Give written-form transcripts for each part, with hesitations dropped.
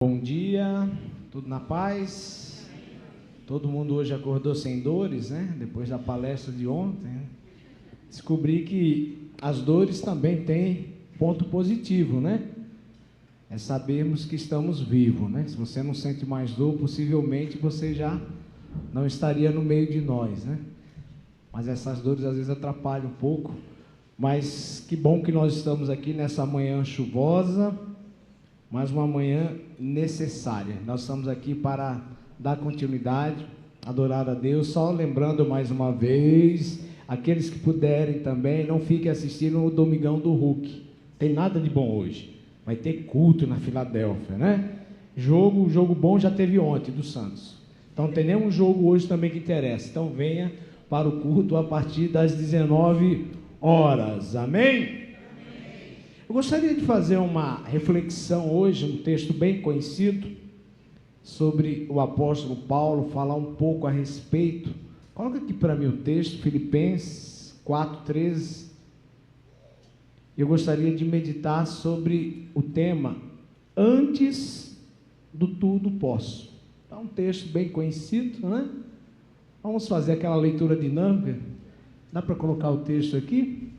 Bom dia, tudo na paz? Todo mundo hoje acordou sem dores, né? Depois da palestra de ontem, né? Descobri que as dores também têm ponto positivo, né? É sabermos que estamos vivos, né? Se você não sente mais dor, possivelmente você já não estaria no meio de nós, né? Mas essas dores às vezes atrapalham um pouco. Mas que bom que nós estamos aqui nessa manhã chuvosa, mas uma manhã necessária. Nós estamos aqui para dar continuidade, adorar a Deus. Só lembrando mais uma vez, aqueles que puderem também, não fiquem assistindo o Domingão do Hulk. Tem nada de bom hoje. Vai ter culto na Filadélfia, né? Jogo bom já teve ontem, do Santos. Então tem nenhum jogo hoje também que interessa. Então venha para o culto a partir das 19 horas. Amém? Eu gostaria de fazer uma reflexão hoje, um texto bem conhecido, sobre o apóstolo Paulo, falar um pouco a respeito. Coloca aqui para mim o texto, Filipenses 4:13. Eu gostaria de meditar sobre o tema, antes do tudo posso. É um texto bem conhecido, né? Vamos fazer aquela leitura dinâmica. Dá para colocar o texto aqui?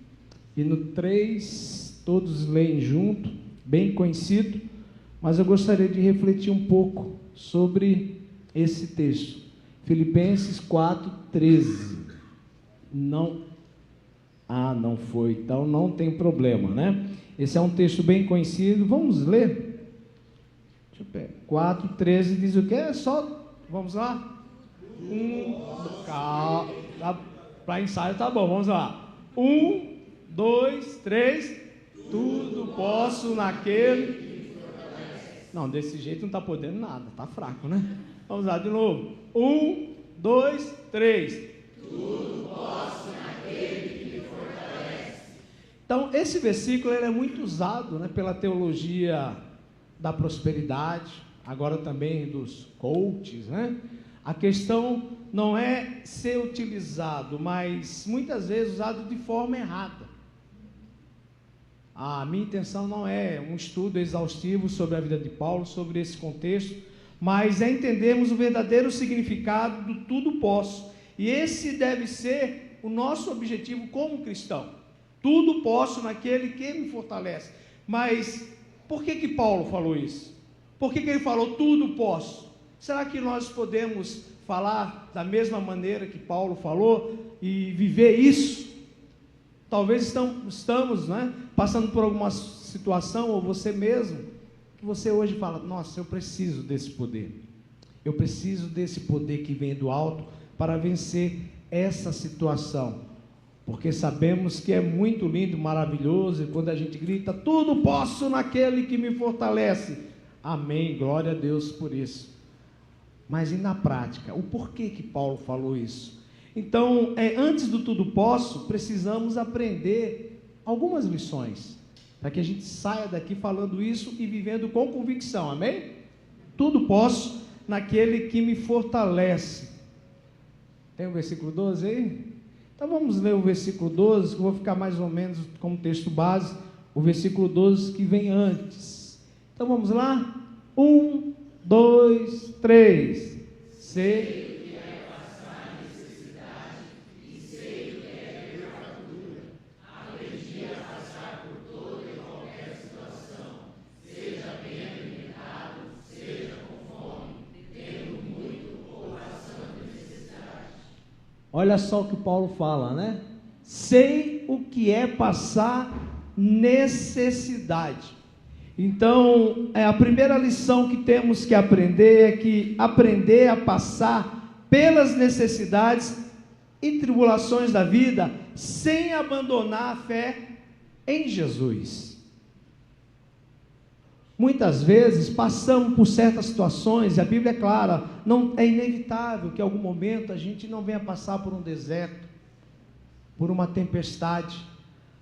E no 3... todos leem junto, bem conhecido, mas eu gostaria de refletir um pouco sobre esse texto. Filipenses 4:13. Não foi, então não tem problema, né? Esse é um texto bem conhecido, vamos ler? Deixa eu pegar. 4:13 diz o quê? É só, vamos lá? Para ensaio tá bom, vamos lá. 1, 2, 3... tudo posso naquele... Não, desse jeito não está podendo nada, está fraco, né? Vamos lá de novo. 1, 2, 3. Tudo posso naquele que me fortalece. Então, esse versículo ele é muito usado, né, pela teologia da prosperidade, agora também dos coaches, né? A questão não é ser utilizado, mas muitas vezes usado de forma errada. A minha intenção não é um estudo exaustivo sobre a vida de Paulo, sobre esse contexto, mas é entendermos o verdadeiro significado do tudo posso. E esse deve ser o nosso objetivo como cristão. Tudo posso naquele que me fortalece. Mas por que Paulo falou isso? Por que ele falou tudo posso? Será que nós podemos falar da mesma maneira que Paulo falou e viver isso? Talvez estamos, né, passando por alguma situação, ou você mesmo, que você hoje fala, nossa, eu preciso desse poder. Eu preciso desse poder que vem do alto para vencer essa situação. Porque sabemos que é muito lindo, maravilhoso, e quando a gente grita, tudo posso naquele que me fortalece. Amém, glória a Deus por isso. Mas e na prática? O porquê que Paulo falou isso? Então, antes do tudo posso, precisamos aprender algumas lições, para que a gente saia daqui falando isso e vivendo com convicção, amém? Tudo posso naquele que me fortalece. Tem o versículo 12 aí? Então vamos ler o versículo 12, que eu vou ficar mais ou menos como texto base, o versículo 12 que vem antes. Então vamos lá? 1, 2, 3. Sei Olha só o que Paulo fala, né? Sei o que é passar necessidade. Então, a primeira lição que temos que aprender é que aprender a passar pelas necessidades e tribulações da vida sem abandonar a fé em Jesus. Muitas vezes passamos por certas situações, e a Bíblia é clara, não é inevitável que em algum momento a gente não venha passar por um deserto, por uma tempestade.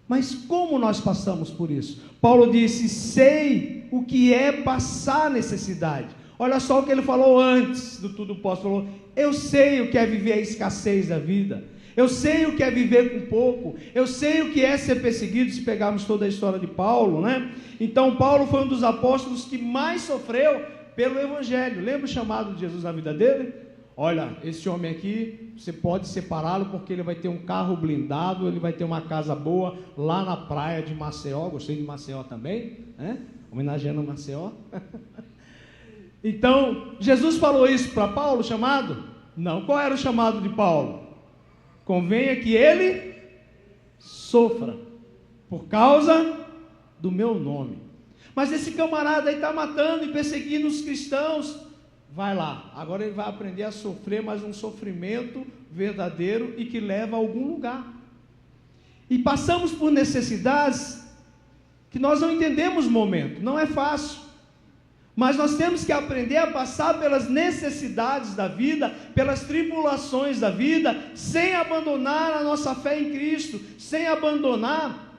Mas como nós passamos por isso? Paulo disse, sei o que é passar necessidade. Olha só o que ele falou antes do tudo posso, falou, eu sei o que é viver a escassez da vida. Eu sei o que é viver com pouco, eu sei o que é ser perseguido, se pegarmos toda a história de Paulo, né? Então Paulo foi um dos apóstolos que mais sofreu Pelo Evangelho. Lembra o chamado de Jesus na vida dele? Olha, esse homem aqui, você pode separá-lo porque ele vai ter um carro blindado, ele vai ter uma casa boa lá na praia de Maceió. Gostei de Maceió também, né? Homenageando Maceió. Então, Jesus falou isso para Paulo, chamado? Não. Qual era o chamado de Paulo? Convenha que ele sofra por causa do meu nome. Mas esse camarada aí está matando e perseguindo os cristãos. Vai lá, agora ele vai aprender a sofrer, mas um sofrimento verdadeiro e que leva a algum lugar. E passamos por necessidades que nós não entendemos no momento, não é fácil. Mas nós temos que aprender a passar pelas necessidades da vida, pelas tribulações da vida, sem abandonar a nossa fé em Cristo, sem abandonar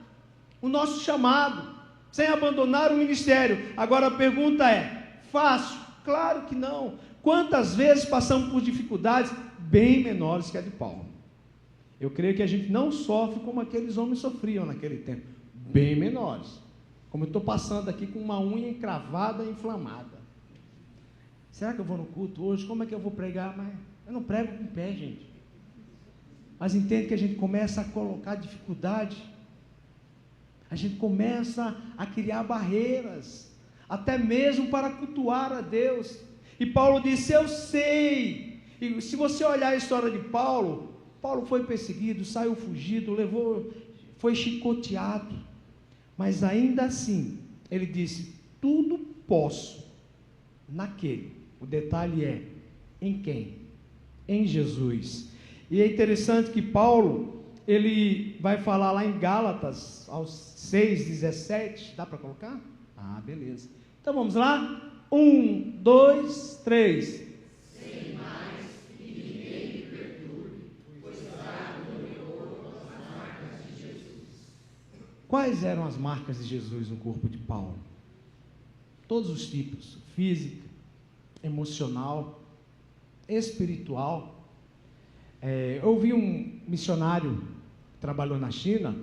o nosso chamado, sem abandonar o ministério. Agora a pergunta é, fácil? Claro que não. Quantas vezes passamos por dificuldades bem menores que a de Paulo? Eu creio que a gente não sofre como aqueles homens sofriam naquele tempo, bem menores. Como eu estou passando aqui com uma unha encravada e inflamada. Será que eu vou no culto hoje? Como é que eu vou pregar? Mas eu não prego com o pé, gente. Mas entende que a gente começa a colocar dificuldade. A gente começa a criar barreiras, até mesmo para cultuar a Deus. E Paulo disse, eu sei. E se você olhar a história de Paulo, Paulo foi perseguido, saiu fugido, foi chicoteado. Mas ainda assim, ele disse, tudo posso naquele. O detalhe é, em quem? Em Jesus. E é interessante que Paulo, ele vai falar lá em Gálatas, aos 6:17, dá para colocar? Ah, beleza. Então vamos lá? 1, 2, 3. Sem mais que ninguém me perturbe, pois trago no meu corpo as marcas de Jesus. Quais eram as marcas de Jesus no corpo de Paulo? Todos os tipos, física, emocional, espiritual. Eu ouvi um missionário que trabalhou na China,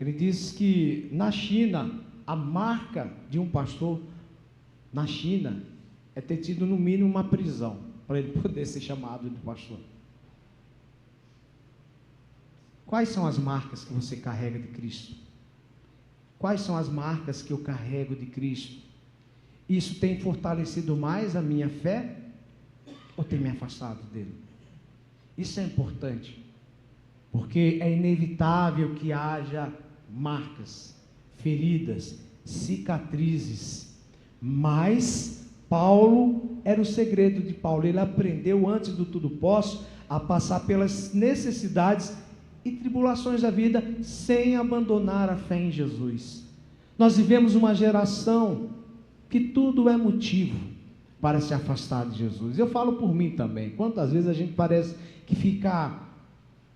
ele disse que na China, a marca de um pastor na China é ter tido no mínimo uma prisão, para ele poder ser chamado de pastor. Quais são as marcas que você carrega de Cristo? Quais são as marcas que eu carrego de Cristo? Isso tem fortalecido mais a minha fé ou tem me afastado dele? Isso é importante, porque é inevitável que haja marcas, feridas, cicatrizes, mas Paulo, era o segredo de Paulo, ele aprendeu antes do tudo posso, a passar pelas necessidades e tribulações da vida, sem abandonar a fé em Jesus. Nós vivemos uma geração que tudo é motivo para se afastar de Jesus. Eu falo por mim também, quantas vezes a gente parece que fica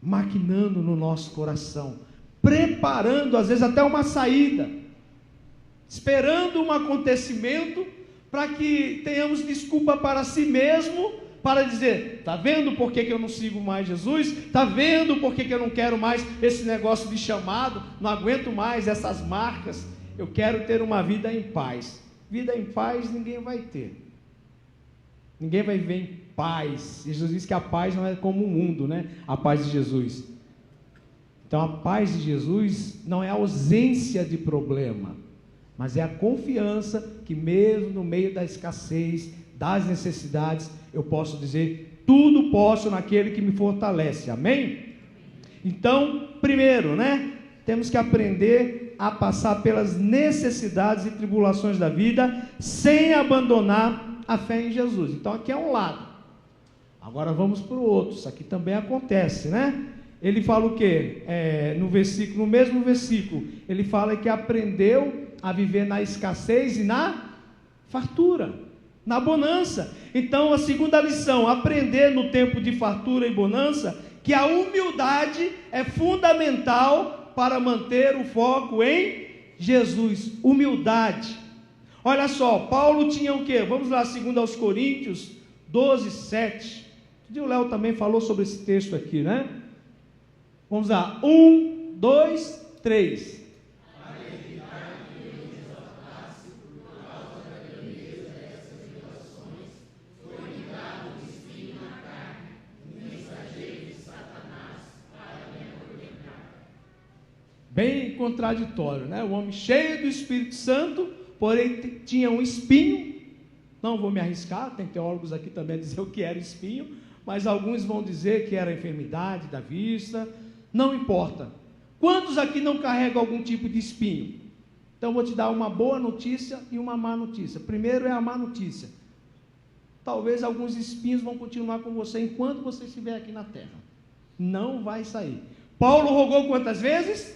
maquinando no nosso coração, preparando às vezes até uma saída, esperando um acontecimento para que tenhamos desculpa para si mesmo, para dizer, está vendo por que eu não sigo mais Jesus? Está vendo por que eu não quero mais esse negócio de chamado? Não aguento mais essas marcas, eu quero ter uma vida em paz. Vida em paz ninguém vai ter, ninguém vai viver em paz. Jesus diz que a paz não é como o mundo, né? A paz de Jesus. Então a paz de Jesus não é a ausência de problema, mas é a confiança que mesmo no meio da escassez, das necessidades, eu posso dizer, tudo posso naquele que me fortalece, amém? Então, primeiro, temos que aprender a passar pelas necessidades e tribulações da vida, sem abandonar a fé em Jesus. Então aqui é um lado, agora vamos para o outro, isso aqui também acontece, Ele fala o quê? No mesmo versículo, ele fala que aprendeu a viver na escassez e na fartura, na bonança. Então a segunda lição, aprender no tempo de fartura e bonança, que a humildade é fundamental para manter o foco em Jesus. Humildade. Olha só, Paulo tinha o quê? Vamos lá, 2 Coríntios 12:7. O Léo também falou sobre esse texto aqui, Vamos lá, 1, 2, 3. bem contraditório, né? O homem cheio do Espírito Santo, porém tinha um espinho. Não vou me arriscar, tem teólogos aqui também a dizer o que era espinho, mas alguns vão dizer que era enfermidade da vista, não importa. Quantos aqui não carregam algum tipo de espinho? Então vou te dar uma boa notícia e uma má notícia. Primeiro é a má notícia. Talvez alguns espinhos vão continuar com você enquanto você estiver aqui na terra. Não vai sair. Paulo rogou quantas vezes?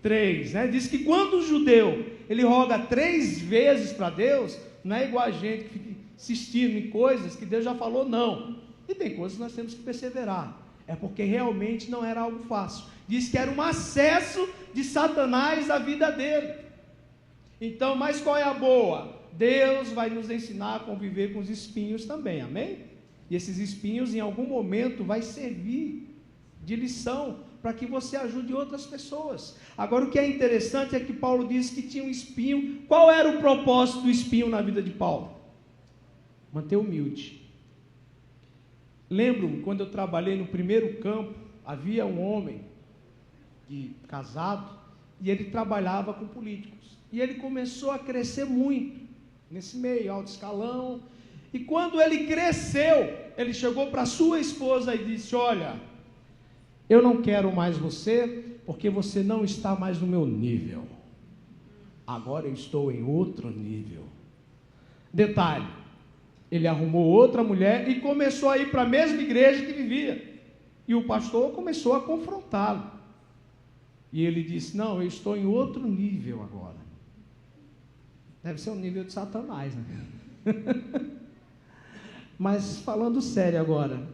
3, né? Diz que quando o judeu, ele roga 3 vezes para Deus, não é igual a gente que fica insistindo em coisas que Deus já falou não. E tem coisas que nós temos que perseverar. É porque realmente não era algo fácil. Diz que era um acesso de Satanás à vida dele. Então, mas qual é a boa? Deus vai nos ensinar a conviver com os espinhos também, amém? E esses espinhos em algum momento vai servir de lição para que você ajude outras pessoas. Agora o que é interessante é que Paulo diz que tinha um espinho. Qual era o propósito do espinho na vida de Paulo? Manter humilde. Lembro-me, quando eu trabalhei no primeiro campo, havia um homem casado, e ele trabalhava com políticos, e ele começou a crescer muito, nesse meio, alto escalão, e quando ele cresceu, ele chegou para sua esposa e disse: olha, eu não quero mais você, porque você não está mais no meu nível, agora eu estou em outro nível. Detalhe, ele arrumou outra mulher e começou a ir para a mesma igreja que vivia, e o pastor começou a confrontá-lo, e ele disse: não, eu estou em outro nível agora. Deve ser o nível de Satanás, né? Mas falando sério agora,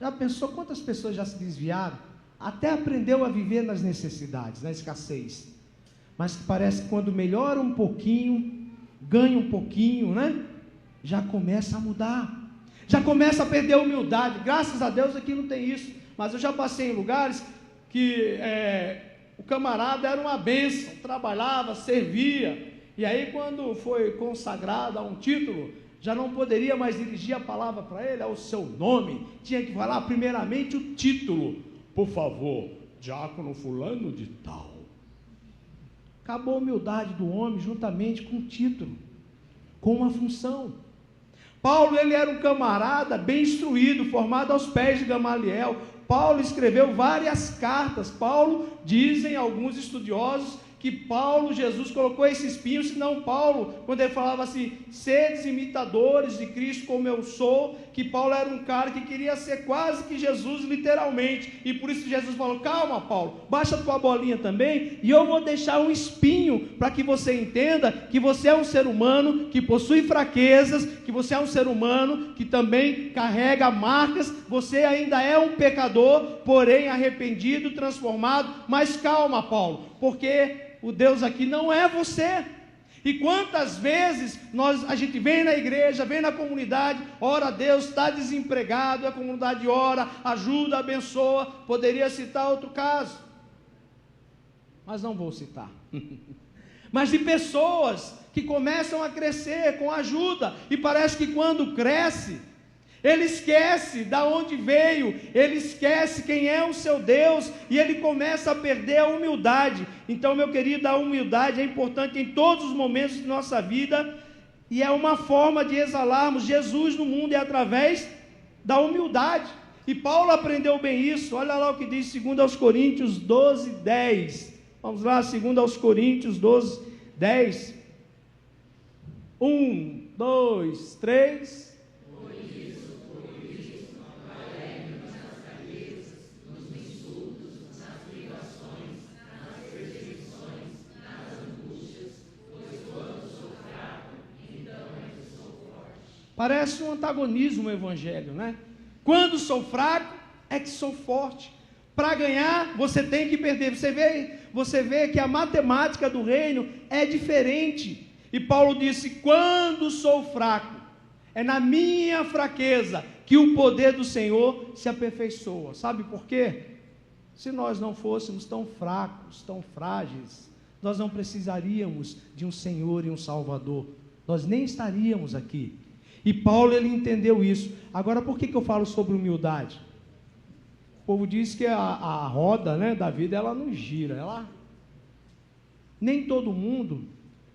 já pensou quantas pessoas já se desviaram? Até aprendeu a viver nas necessidades, na escassez, mas que parece que quando melhora um pouquinho, ganha um pouquinho, né? Já começa a mudar, já começa a perder a humildade. Graças a Deus aqui não tem isso, mas eu já passei em lugares que o camarada era uma bênção, trabalhava, servia, e aí quando foi consagrado a um título, já não poderia mais dirigir a palavra para ele, ao seu nome, tinha que falar primeiramente o título: por favor, diácono fulano de tal. Acabou a humildade do homem juntamente com o título, com uma função. Paulo, ele era um camarada bem instruído, formado aos pés de Gamaliel. Paulo escreveu várias cartas. Paulo, dizem alguns estudiosos, que Jesus colocou esse espinho, senão Paulo, quando ele falava assim, sedes imitadores de Cristo como eu sou, que Paulo era um cara que queria ser quase que Jesus literalmente, e por isso Jesus falou: calma Paulo, baixa a tua bolinha também, e eu vou deixar um espinho, para que você entenda que você é um ser humano, que possui fraquezas, que você é um ser humano, que também carrega marcas, você ainda é um pecador, porém arrependido, transformado, mas calma Paulo, porque o Deus aqui não é você. E quantas vezes a gente vem na igreja, vem na comunidade, ora a Deus, está desempregado, a comunidade ora, ajuda, abençoa. Poderia citar outro caso, mas não vou citar. Mas de pessoas que começam a crescer com ajuda, e parece que quando cresce, ele esquece de onde veio, ele esquece quem é o seu Deus, e ele começa a perder a humildade. Então, meu querido, a humildade é importante em todos os momentos de nossa vida, e é uma forma de exalarmos Jesus no mundo, é através da humildade. E Paulo aprendeu bem isso. Olha lá o que diz 2 Coríntios 12, 10. Vamos lá, 2 Coríntios 12, 10. 1, 2, 3... Parece um antagonismo o evangelho, né? Quando sou fraco, é que sou forte. Para ganhar, você tem que perder. Você vê que a matemática do reino é diferente. E Paulo disse: quando sou fraco, é na minha fraqueza que o poder do Senhor se aperfeiçoa. Sabe por quê? Se nós não fôssemos tão fracos, tão frágeis, nós não precisaríamos de um Senhor e um Salvador. Nós nem estaríamos aqui. E Paulo, ele entendeu isso. Agora, por que eu falo sobre humildade? O povo diz que a roda, né, da vida, ela não gira, nem todo mundo,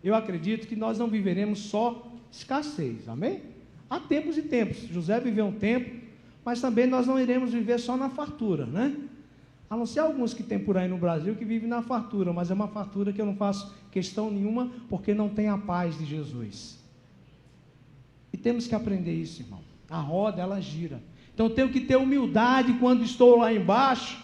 eu acredito que nós não viveremos só escassez, amém? Há tempos e tempos. José viveu um tempo, mas também nós não iremos viver só na fartura, né? A não ser alguns que tem por aí no Brasil que vivem na fartura, mas é uma fartura que eu não faço questão nenhuma, porque não tem a paz de Jesus. E temos que aprender isso, irmão. A roda, ela gira. Então eu tenho que ter humildade quando estou lá embaixo,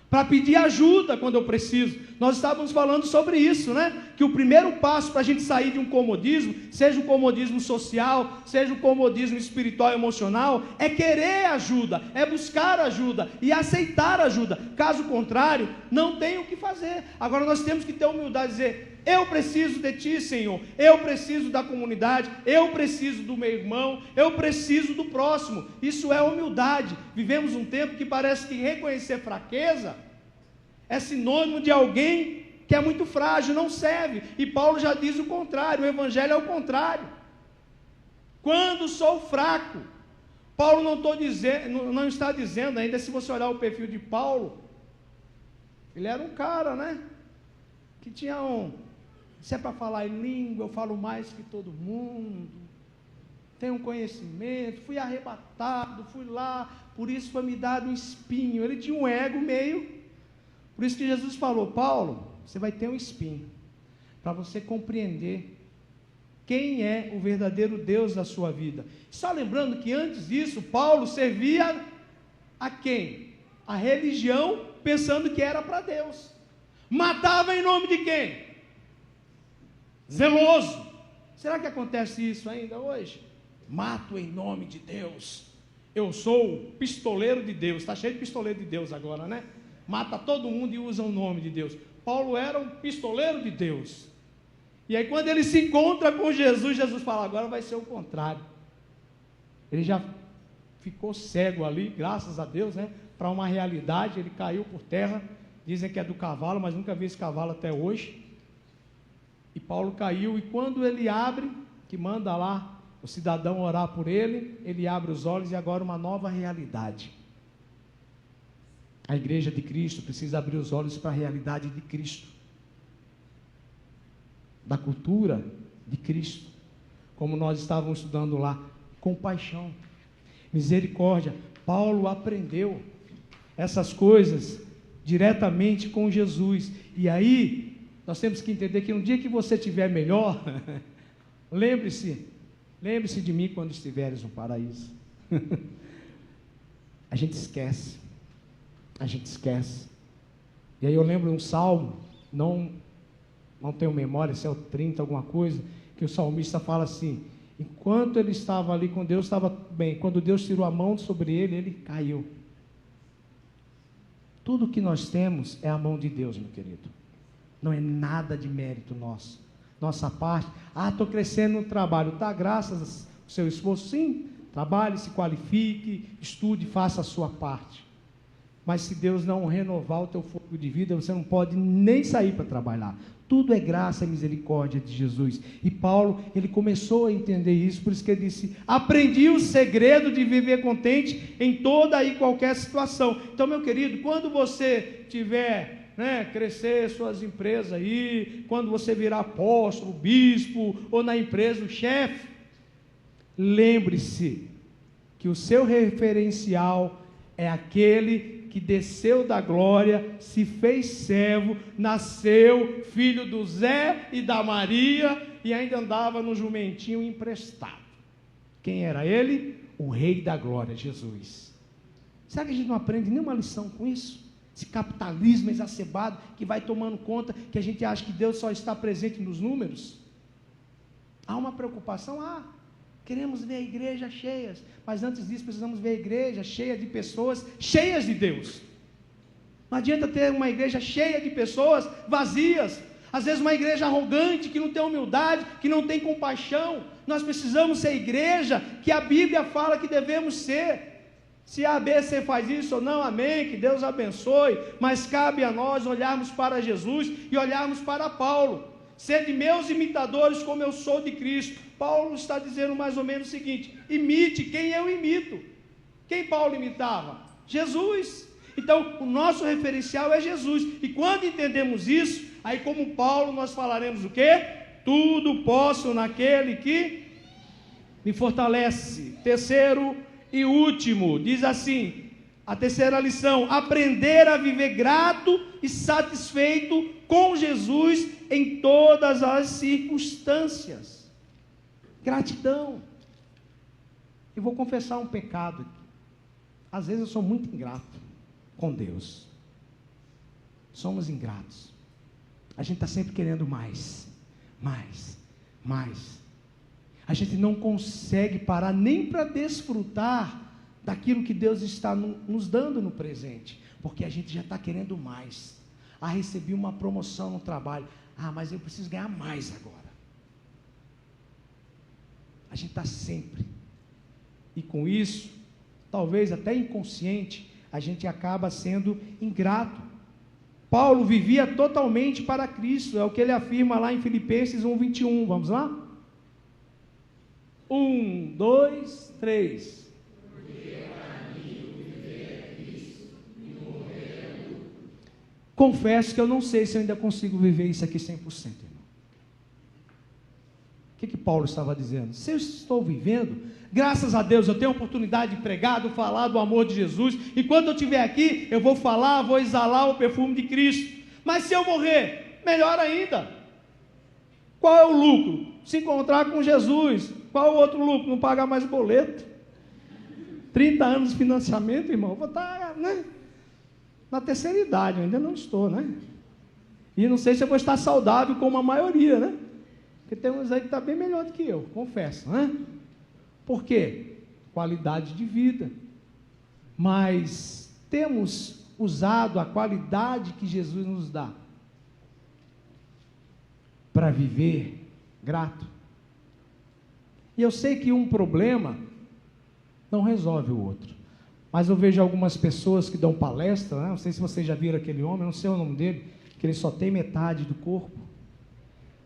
para pedir ajuda quando eu preciso. Nós estávamos falando sobre isso, né? Que o primeiro passo para a gente sair de um comodismo, seja o comodismo social, seja o comodismo espiritual e emocional, é querer ajuda, é buscar ajuda e aceitar ajuda. Caso contrário, não tem o que fazer. Agora nós temos que ter humildade e dizer: eu preciso de Ti, Senhor, eu preciso da comunidade, eu preciso do meu irmão, eu preciso do próximo. Isso é humildade. Vivemos um tempo que parece que reconhecer fraqueza é sinônimo de alguém que é muito frágil, não serve. E Paulo já diz o contrário, o evangelho é o contrário. Quando sou fraco, Paulo não está dizendo ainda, se você olhar o perfil de Paulo, ele era um cara, né? Que tinha se é para falar em língua, eu falo mais que todo mundo, tenho um conhecimento, fui arrebatado, fui lá, por isso foi me dado um espinho. Ele tinha um ego meio. Por isso que Jesus falou: Paulo, você vai ter um espinho, para você compreender quem é o verdadeiro Deus da sua vida. Só lembrando que antes disso, Paulo servia a quem? A religião, pensando que era para Deus. Matava em nome de quem? Zeloso. Será que acontece isso ainda hoje? Mato em nome de Deus. Eu sou pistoleiro de Deus. Está cheio de pistoleiro de Deus agora, né? Mata todo mundo e usa o nome de Deus. Paulo era um pistoleiro de Deus. E aí quando ele se encontra com Jesus, Jesus fala: agora vai ser o contrário. Ele já ficou cego ali, graças a Deus, né? Para uma realidade. Ele caiu por terra. Dizem que é do cavalo, mas nunca vi esse cavalo até hoje. E Paulo caiu, e quando ele abre, que manda lá o cidadão orar por ele, ele abre os olhos e agora uma nova realidade. A igreja de Cristo precisa abrir os olhos para a realidade de Cristo, da cultura de Cristo, como nós estávamos estudando lá, compaixão, misericórdia. Paulo aprendeu essas coisas diretamente com Jesus. E aí nós temos que entender que no dia que você estiver melhor, lembre-se de mim quando estiveres no paraíso. A gente esquece. E aí eu lembro um salmo, não tenho memória, se é o 30, alguma coisa, que o salmista fala assim: enquanto ele estava ali com Deus, estava bem. Quando Deus tirou a mão sobre ele, ele caiu. Tudo que nós temos é a mão de Deus, meu querido. Não é nada de mérito nosso. Nossa parte: estou crescendo no trabalho. Tá, graças ao seu esforço, sim. Trabalhe, se qualifique, estude, faça a sua parte. Mas se Deus não renovar o teu fogo de vida, você não pode nem sair para trabalhar. Tudo é graça e misericórdia de Jesus. E Paulo, ele começou a entender isso, por isso que ele disse: aprendi o segredo de viver contente em toda e qualquer situação. Então, meu querido, quando você tiver, crescer suas empresas aí, quando você virar apóstolo, bispo, ou na empresa o chefe, lembre-se que o seu referencial é aquele que desceu da glória, se fez servo, nasceu filho do Zé e da Maria, e ainda andava no jumentinho emprestado. Quem era ele? O Rei da Glória, Jesus. Será que a gente não aprende nenhuma lição com isso? Esse capitalismo exacerbado que vai tomando conta, que a gente acha que Deus só está presente nos números. Há uma preocupação, queremos ver a igreja cheias, mas antes disso precisamos ver a igreja cheia de pessoas cheias de Deus. Não adianta ter uma igreja cheia de pessoas vazias, às vezes uma igreja arrogante, que não tem humildade, que não tem compaixão. Nós precisamos ser a igreja que a Bíblia fala que devemos ser. Se a ABC faz isso ou não, amém, que Deus abençoe, mas cabe a nós olharmos para Jesus e olharmos para Paulo. Sede meus imitadores como eu sou de Cristo. Paulo está dizendo mais ou menos o seguinte: imite quem eu imito. Quem Paulo imitava? Jesus. Então, o nosso referencial é Jesus. E quando entendemos isso, Aí, como Paulo, nós falaremos o quê? Tudo posso naquele que me fortalece. Terceiro e último, diz assim, a terceira lição: aprender a viver grato e satisfeito com Jesus em todas as circunstâncias. Gratidão. Eu vou confessar um pecado aqui. Às vezes eu sou muito ingrato com Deus. Somos ingratos. A gente está sempre querendo mais. A gente não consegue parar nem para desfrutar daquilo que Deus está nos dando no presente, porque a gente já está querendo mais. Recebi uma promoção no trabalho. Mas eu preciso ganhar mais agora. A gente está sempre. E com isso, talvez até inconsciente, a gente acaba sendo ingrato. Paulo vivia totalmente para Cristo, é o que ele afirma lá em Filipenses 1:21, vamos lá? 1, 2, 3. Confesso que eu não sei se eu ainda consigo viver isso aqui 100%, irmão. O que Paulo estava dizendo? Se eu estou vivendo, graças a Deus eu tenho a oportunidade de pregar, de falar do amor de Jesus, e quando eu estiver aqui, eu vou falar, vou exalar o perfume de Cristo. Mas se eu morrer, melhor ainda. Qual é o lucro? Se encontrar com Jesus. Qual é o outro lucro? Não pagar mais boleto. 30 anos de financiamento, irmão, vou estar, na terceira idade, eu ainda não estou, E não sei se eu vou estar saudável como a maioria, Porque tem uns aí que está bem melhor do que eu, confesso, Por quê? Qualidade de vida. Mas temos usado a qualidade que Jesus nos dá para viver grato. E eu sei que um problema não resolve o outro. Mas eu vejo algumas pessoas que dão palestra, não sei se vocês já viram aquele homem, não sei o nome dele, que ele só tem metade do corpo.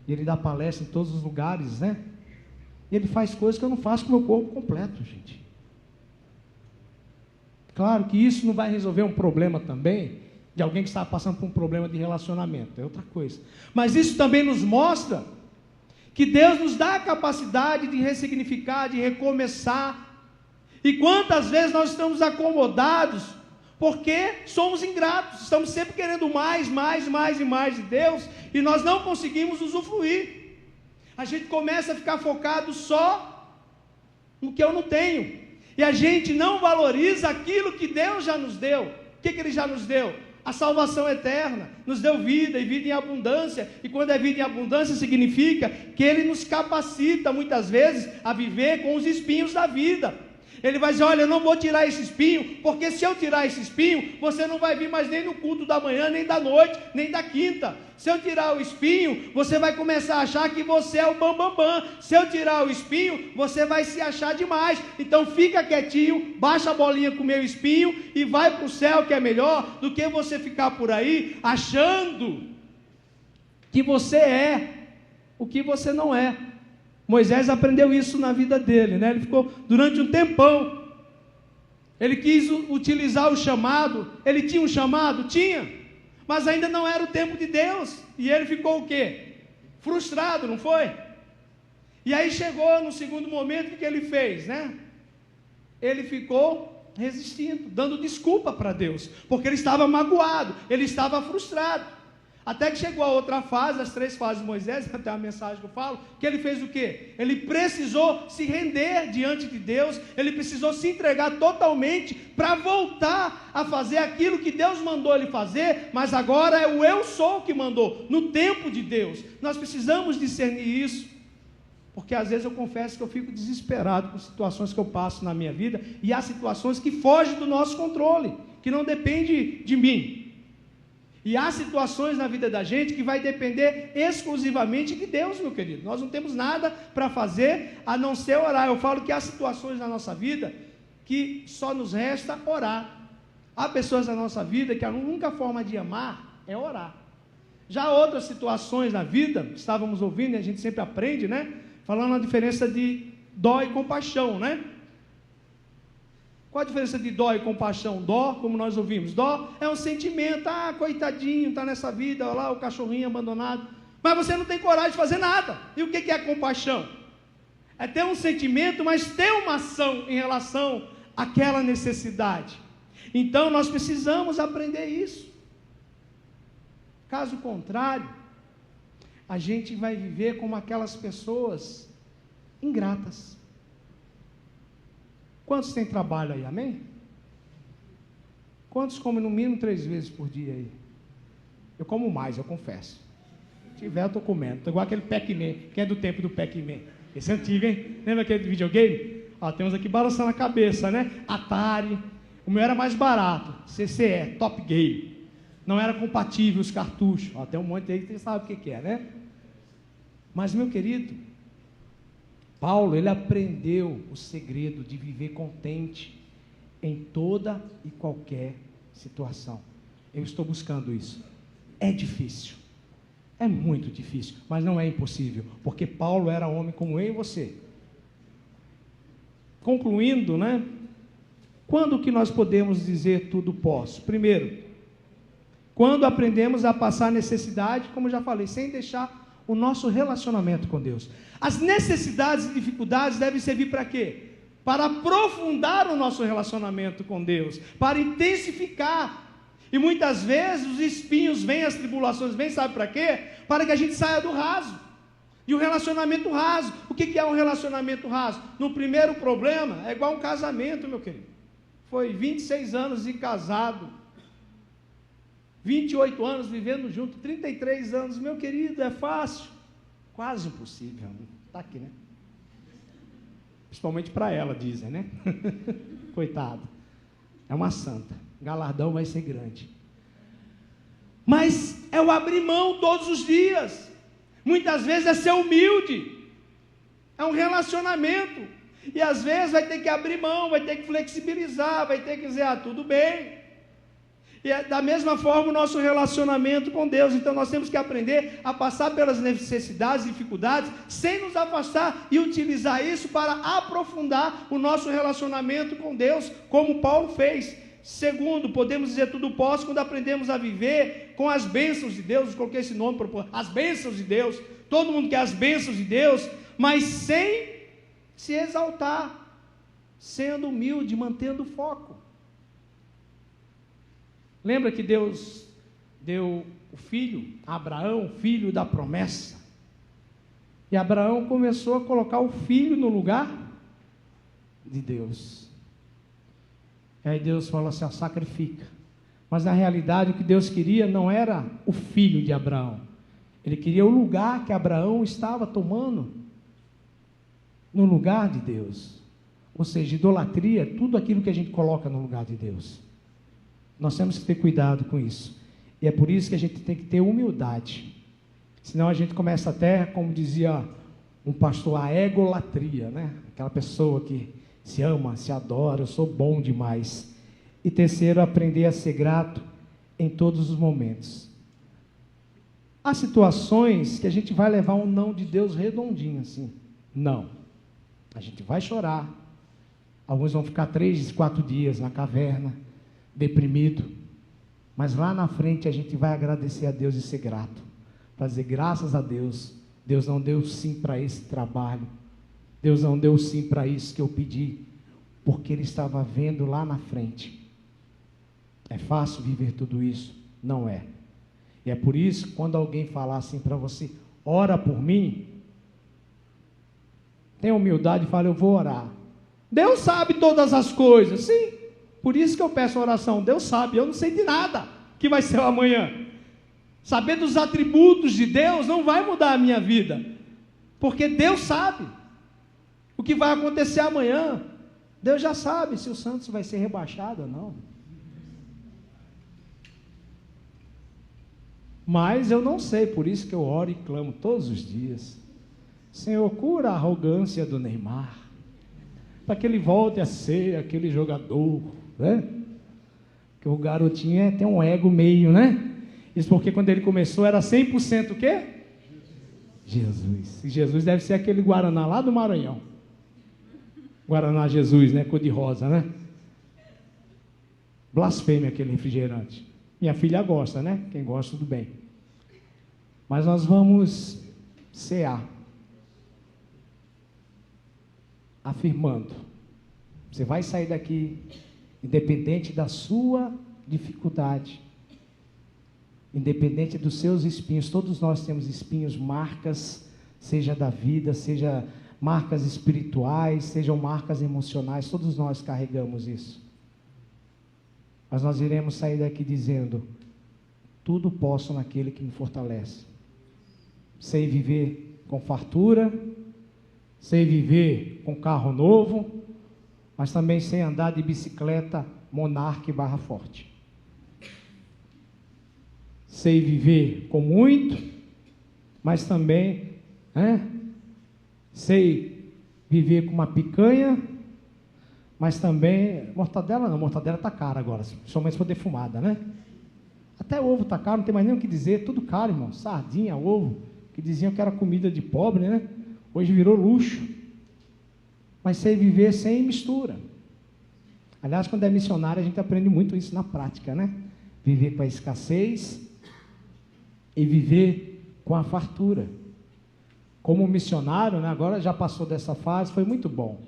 E ele dá palestra em todos os lugares, E ele faz coisas que eu não faço com o meu corpo completo, gente. Claro que isso não vai resolver um problema também, de alguém que está passando por um problema de relacionamento, é outra coisa. Mas isso também nos mostra que Deus nos dá a capacidade de ressignificar, de recomeçar. E quantas vezes nós estamos acomodados, porque somos ingratos, estamos sempre querendo mais de Deus, e nós não conseguimos usufruir. A gente começa a ficar focado só no que eu não tenho, e a gente não valoriza aquilo que Deus já nos deu. O que Ele já nos deu? A salvação eterna, nos deu vida, e vida em abundância. E quando é vida em abundância, significa que Ele nos capacita muitas vezes a viver com os espinhos da vida. Ele vai dizer: olha, eu não vou tirar esse espinho, porque se eu tirar esse espinho, você não vai vir mais nem no culto da manhã, nem da noite, nem da quinta. Se eu tirar o espinho, você vai começar a achar que você é o bambambam. Se eu tirar o espinho, você vai se achar demais. Então fica quietinho, baixa a bolinha com o meu espinho e vai para o céu, que é melhor do que você ficar por aí achando que você é o que você não é. Moisés aprendeu isso na vida dele, Ele ficou durante um tempão. Ele quis utilizar o chamado. Ele tinha um chamado? Tinha, mas ainda não era o tempo de Deus. E ele ficou o quê? Frustrado, não foi? E aí chegou no segundo momento, o que ele fez, Ele ficou resistindo, dando desculpa para Deus, porque ele estava magoado, ele estava frustrado. Até que chegou a outra fase, as 3 fases de Moisés, até a mensagem que eu falo, que ele fez o quê? Ele precisou se render diante de Deus, ele precisou se entregar totalmente para voltar a fazer aquilo que Deus mandou ele fazer, mas agora é o eu sou que mandou, no tempo de Deus. Nós precisamos discernir isso, porque às vezes eu confesso que eu fico desesperado com situações que eu passo na minha vida, e há situações que fogem do nosso controle, que não dependem de mim. E há situações na vida da gente que vai depender exclusivamente de Deus, meu querido. Nós não temos nada para fazer a não ser orar. Eu falo que há situações na nossa vida que só nos resta orar. Há pessoas na nossa vida que a única forma de amar é orar. Já outras situações na vida, estávamos ouvindo e a gente sempre aprende, falando a diferença de dó e compaixão, Qual a diferença de dó e compaixão? Dó, como nós ouvimos, dó é um sentimento, coitadinho, está nessa vida, olha lá o cachorrinho abandonado, mas você não tem coragem de fazer nada. E o que é compaixão? É ter um sentimento, mas ter uma ação em relação àquela necessidade. Então nós precisamos aprender isso. Caso contrário, a gente vai viver como aquelas pessoas ingratas. Quantos têm trabalho aí, amém? Quantos comem no mínimo 3 vezes por dia aí? Eu como mais, eu confesso. Se tiver, eu estou comendo. Estou igual aquele Pac-Man, que é do tempo do Pac-Man. Esse é antigo, hein? Lembra aquele videogame? Ó, tem uns aqui balançando a cabeça, né? Atari. O meu era mais barato. CCE, Top Game. Não era compatível os cartuchos. Ó, tem um monte aí que você sabe o que é, né? Mas, meu querido, Paulo, ele aprendeu o segredo de viver contente em toda e qualquer situação. Eu estou buscando isso. É difícil. É muito difícil, mas não é impossível, porque Paulo era homem como eu e você. Concluindo, né? Quando que nós podemos dizer tudo posso? Primeiro, quando aprendemos a passar necessidade, como eu já falei, sem deixar o nosso relacionamento com Deus. As necessidades e dificuldades devem servir para quê? Para aprofundar o nosso relacionamento com Deus, para intensificar. E muitas vezes os espinhos vêm, as tribulações vêm, sabe para quê? Para que a gente saia do raso. E o relacionamento raso, o que é um relacionamento raso? No primeiro problema, é igual um casamento, meu querido. Foi 26 anos de casado, 28 anos vivendo junto, 33 anos, meu querido, é fácil? Quase impossível, está aqui, né? Principalmente para ela, dizem, né? Coitado, é uma santa, o galardão vai ser grande. Mas é o abrir mão todos os dias, muitas vezes é ser humilde, é um relacionamento, e às vezes vai ter que abrir mão, vai ter que flexibilizar, vai ter que dizer, tudo bem. E é da mesma forma o nosso relacionamento com Deus. Então nós temos que aprender a passar pelas necessidades e dificuldades sem nos afastar e utilizar isso para aprofundar o nosso relacionamento com Deus, como Paulo fez. Segundo, podemos dizer tudo posso quando aprendemos a viver com as bênçãos de Deus. Eu coloquei esse nome, as bênçãos de Deus. Todo mundo quer as bênçãos de Deus, mas sem se exaltar, sendo humilde, mantendo o foco. Lembra que Deus deu o filho a Abraão, filho da promessa. E Abraão começou a colocar o filho no lugar de Deus. E aí Deus falou assim, sacrifica. Mas na realidade o que Deus queria não era o filho de Abraão. Ele queria o lugar que Abraão estava tomando no lugar de Deus. Ou seja, idolatria é tudo aquilo que a gente coloca no lugar de Deus. Nós temos que ter cuidado com isso. E é por isso que a gente tem que ter humildade. Senão a gente começa até, como dizia um pastor, a egolatria, né? Aquela pessoa que se ama, se adora, eu sou bom demais. E terceiro, aprender a ser grato em todos os momentos. Há situações que a gente vai levar um não de Deus redondinho assim. Não. A gente vai chorar. Alguns vão ficar 3, 4 dias na caverna, deprimido, mas lá na frente a gente vai agradecer a Deus e ser grato, para dizer graças a Deus, Deus não deu sim para esse trabalho, Deus não deu sim para isso que eu pedi, porque Ele estava vendo lá na frente. É fácil viver tudo isso? Não é. E é por isso que quando alguém falar assim para você, ora por mim, tenha humildade e fala, eu vou orar. Deus sabe todas as coisas, sim. Por isso que eu peço a oração. Deus sabe, eu não sei de nada que vai ser o amanhã. Saber dos atributos de Deus não vai mudar a minha vida, porque Deus sabe o que vai acontecer amanhã. Deus já sabe se o Santos vai ser rebaixado ou não. Mas eu não sei, por isso que eu oro e clamo todos os dias. Senhor, cura a arrogância do Neymar, para que ele volte a ser aquele jogador, né? Que o garotinho tem um ego meio, né? Isso porque quando ele começou era 100% o quê? Jesus. E Jesus deve ser aquele Guaraná lá do Maranhão. Guaraná Jesus, né? Cor de rosa, né? blasfêmia aquele refrigerante. Minha filha gosta, né? Quem gosta, tudo bem. Mas nós vamos cear, afirmando. Você vai sair daqui, independente da sua dificuldade, independente dos seus espinhos. Todos nós temos espinhos, marcas, seja da vida, seja marcas espirituais, sejam marcas emocionais, todos nós carregamos isso. Mas nós iremos sair daqui dizendo: tudo posso naquele que me fortalece. Sei viver com fartura, sei viver com carro novo, mas também sei andar de bicicleta Monarch barra forte. Sei viver com muito, mas também sei viver com uma picanha, mas também, mortadela não, mortadela está cara agora, somente se for defumada, né? Até ovo está caro, não tem mais nem o que dizer, tudo caro, irmão, sardinha, ovo, que diziam que era comida de pobre, né? Hoje virou luxo, mas sei viver sem mistura. Aliás, quando é missionário, a gente aprende muito isso na prática, né? Viver com a escassez e viver com a fartura. Como missionário, né, agora já passou dessa fase, foi muito bom.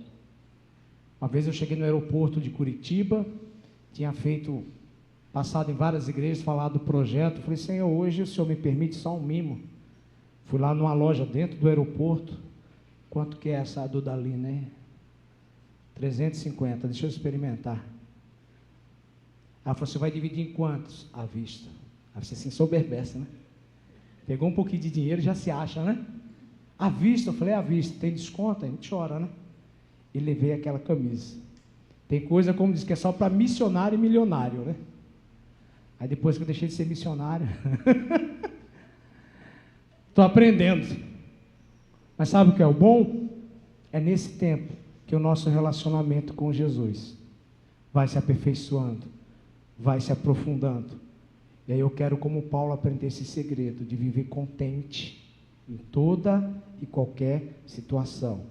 Uma vez eu cheguei no aeroporto de Curitiba, tinha passado em várias igrejas, falado do projeto, falei: Senhor, hoje o Senhor me permite só um mimo. Fui lá numa loja dentro do aeroporto, quanto que é essa dali, né? 350, deixa eu experimentar. Ela falou: você vai dividir em quantos? À vista. Aí você assim, soberbece, né? Pegou um pouquinho de dinheiro, já se acha, né? À vista, eu falei: à vista, tem desconto? A gente chora, né? E levei aquela camisa. Tem coisa, como diz, que é só para missionário e milionário, né? Aí depois que eu deixei de ser missionário, estou aprendendo. Mas sabe o que é o bom? É nesse tempo que o nosso relacionamento com Jesus vai se aperfeiçoando, vai se aprofundando. E aí eu quero, como Paulo, aprender esse segredo de viver contente em toda e qualquer situação.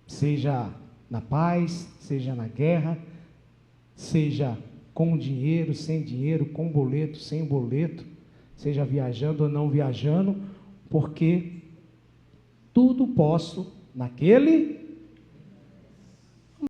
Seja na paz, seja na guerra, seja com dinheiro, sem dinheiro, com boleto, sem boleto, seja viajando ou não viajando, porque tudo posso naquele